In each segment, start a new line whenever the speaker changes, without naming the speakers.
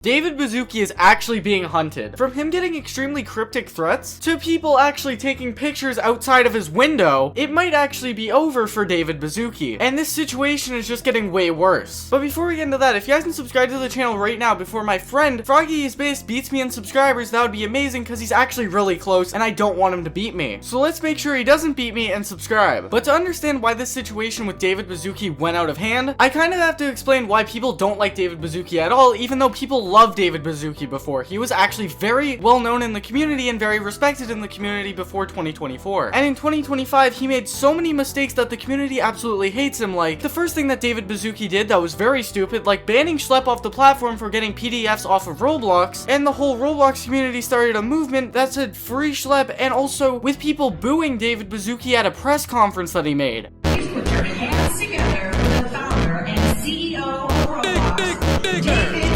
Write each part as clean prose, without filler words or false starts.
David Baszucki is actually being hunted. From him getting extremely cryptic threats to people actually taking pictures outside of his window, it might actually be over for David Baszucki. And this situation is just getting way worse. But before we get into that, if you guys can subscribe to the channel right now before my friend Froggy is Based beats me in subscribers, that would be amazing because he's actually really close and I don't want him to beat me. So let's make sure he doesn't beat me and subscribe. But to understand why this situation with David Baszucki went out of hand, I kind of have to explain why people don't like David Baszucki at all, even though people loved David Baszucki before. He was actually very well known in the community and very respected in the community before 2024. And in 2025, he made so many mistakes that the community absolutely hates him. Like, the first thing that David Baszucki did that was very stupid, like banning Schlep off the platform for getting PDFs off of Roblox, and the whole Roblox community started a movement that said free Schlep, and also with people booing David Baszucki at a press conference that he made.
Please put your hands together for the founder and CEO of Roblox, David Baszucki.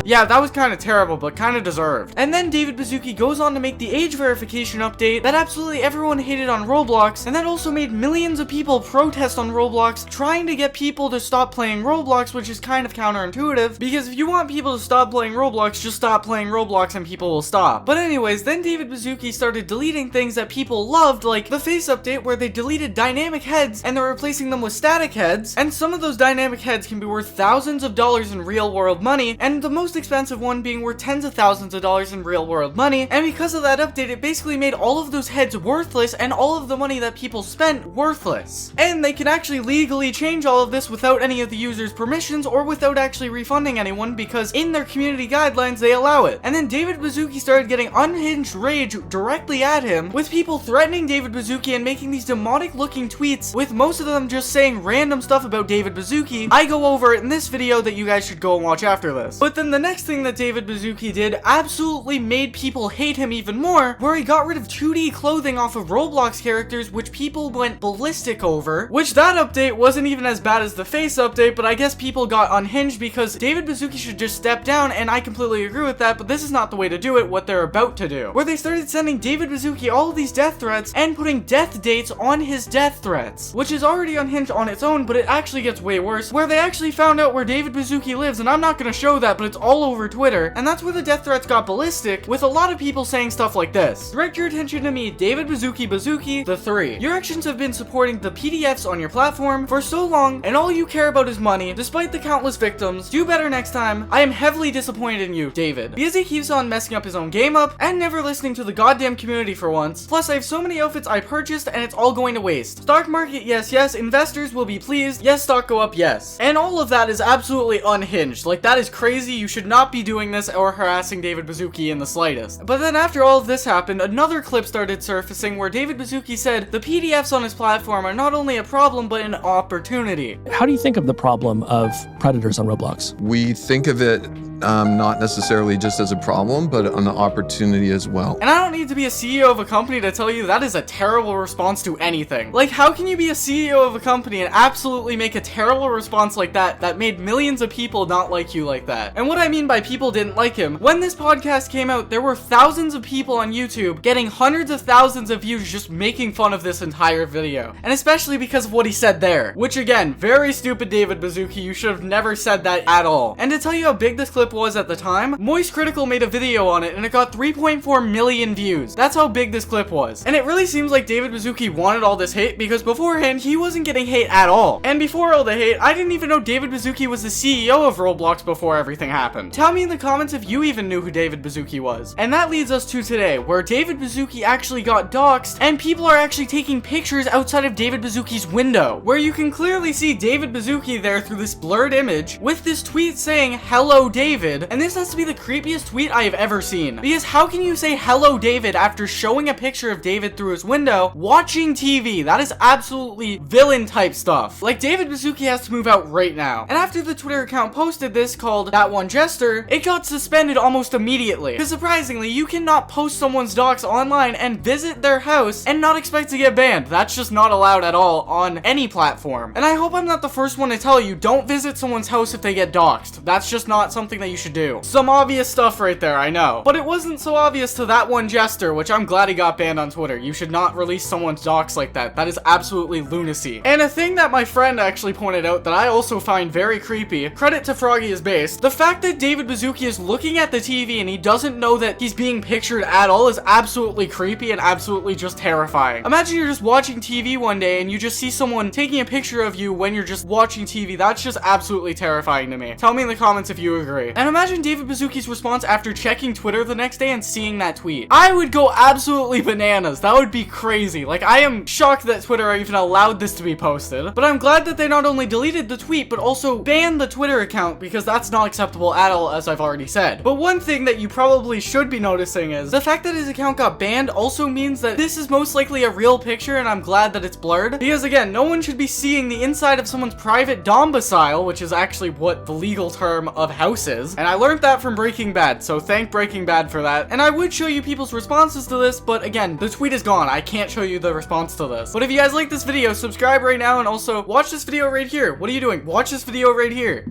Yeah, that was kind of terrible, but kind of deserved. And then David Baszucki goes on to make the age verification update that absolutely everyone hated on Roblox, and that also made millions of people protest on Roblox, trying to get people to stop playing Roblox, which is kind of counterintuitive, because if you want people to stop playing Roblox, just stop playing Roblox and people will stop. But anyways, then David Baszucki started deleting things that people loved, like the face update where they deleted dynamic heads and they're replacing them with static heads, and some of those dynamic heads can be worth thousands of dollars in real world money, and the most expensive one being worth tens of thousands of dollars in real world money. And because of that update, it basically made all of those heads worthless and all of the money that people spent worthless. And they can actually legally change all of this without any of the users' permissions or without actually refunding anyone, because in their community guidelines they allow it. And then David Baszucki started getting unhinged rage directly at him, with people threatening David Baszucki and making these demonic looking tweets, with most of them just saying random stuff about David Baszucki. I go over it in this video that you guys should go and watch after this. But then the next thing that David Baszucki did absolutely made people hate him even more, where he got rid of 2D clothing off of Roblox characters, which people went ballistic over, which that update wasn't even as bad as the face update, but I guess people got unhinged because David Baszucki should just step down, and I completely agree with that, but this is not the way to do it, what they're about to do, where they started sending David Baszucki all of these death threats and putting death dates on his death threats, which is already unhinged on its own, but it actually gets way worse, where they actually found out where David Baszucki lives, and I'm not gonna show that, but it's all over Twitter, and that's where the death threats got ballistic, with a lot of people saying stuff like this. Direct your attention to me, David Baszucki the 3. Your actions have been supporting the PDFs on your platform for so long, and all you care about is money, despite the countless victims. Do better next time. I am heavily disappointed in you, David. Because he keeps on messing up his own game up, and never listening to the goddamn community for once. Plus, I have so many outfits I purchased, and it's all going to waste. Stock market, yes, yes. Investors will be pleased. Yes, stock go up, yes. And all of that is absolutely unhinged. Like, that is crazy. You should not be doing this or harassing David Baszucki in the slightest. But then after all of this happened, another clip started surfacing where David Baszucki said the PDFs on his platform are not only a problem, but an opportunity.
How do you think of the problem of predators on Roblox?
We think of it not necessarily just as a problem, but an opportunity as well.
And I don't need to be a CEO of a company to tell you that is a terrible response to anything. Like, how can you be a CEO of a company and absolutely make a terrible response like that that made millions of people not like you like that? And what I mean by people didn't like him, when this podcast came out, there were thousands of people on YouTube getting hundreds of thousands of views just making fun of this entire video. And especially because of what he said there, which again, very stupid, David Baszucki. You should have never said that at all. And to tell you how big this clip was at the time, Moist Critical made a video on it and it got 3.4 million views. That's how big this clip was. And it really seems like David Baszucki wanted all this hate, because beforehand he wasn't getting hate at all. And before all the hate, I didn't even know David Baszucki was the CEO of Roblox before everything happened. Tell me in the comments if you even knew who David Baszucki was. And that leads us to today, where David Baszucki actually got doxxed and people are actually taking pictures outside of David Baszucki's window, where you can clearly see David Baszucki there through this blurred image with this tweet saying, "Hello David." David, and this has to be the creepiest tweet I have ever seen. Because how can you say hello David after showing a picture of David through his window watching TV? That is absolutely villain type stuff. Like, David Baszucki has to move out right now. And after the Twitter account posted this called That One Jester, it got suspended almost immediately. Because surprisingly, you cannot post someone's docs online and visit their house and not expect to get banned. That's just not allowed at all on any platform. And I hope I'm not the first one to tell you, don't visit someone's house if they get doxxed. That's just not something that you should do. Some obvious stuff right there, I know. But it wasn't so obvious to That One Jester, which I'm glad he got banned on Twitter. You should not release someone's docs like that. That is absolutely lunacy. And a thing that my friend actually pointed out that I also find very creepy, credit to Froggy is based, the fact that David Baszucki is looking at the TV and he doesn't know that he's being pictured at all is absolutely creepy and absolutely just terrifying. Imagine you're just watching TV one day and you just see someone taking a picture of you when you're just watching TV. That's just absolutely terrifying to me. Tell me in the comments if you agree. And imagine David Baszucki's response after checking Twitter the next day and seeing that tweet. I would go absolutely bananas. That would be crazy. Like, I am shocked that Twitter even allowed this to be posted, but I'm glad that they not only deleted the tweet, but also banned the Twitter account, because that's not acceptable at all, as I've already said. But one thing that you probably should be noticing is the fact that his account got banned also means that this is most likely a real picture, and I'm glad that it's blurred, because again, no one should be seeing the inside of someone's private domicile, which is actually what the legal term of house is, and I learned that from Breaking Bad, so thank Breaking Bad for that. And I would show you people's responses to this, but again, the tweet is gone. I can't show you the response to this. But if you guys like this video, subscribe right now, and also watch this video right here. What are you doing? Watch this video right here.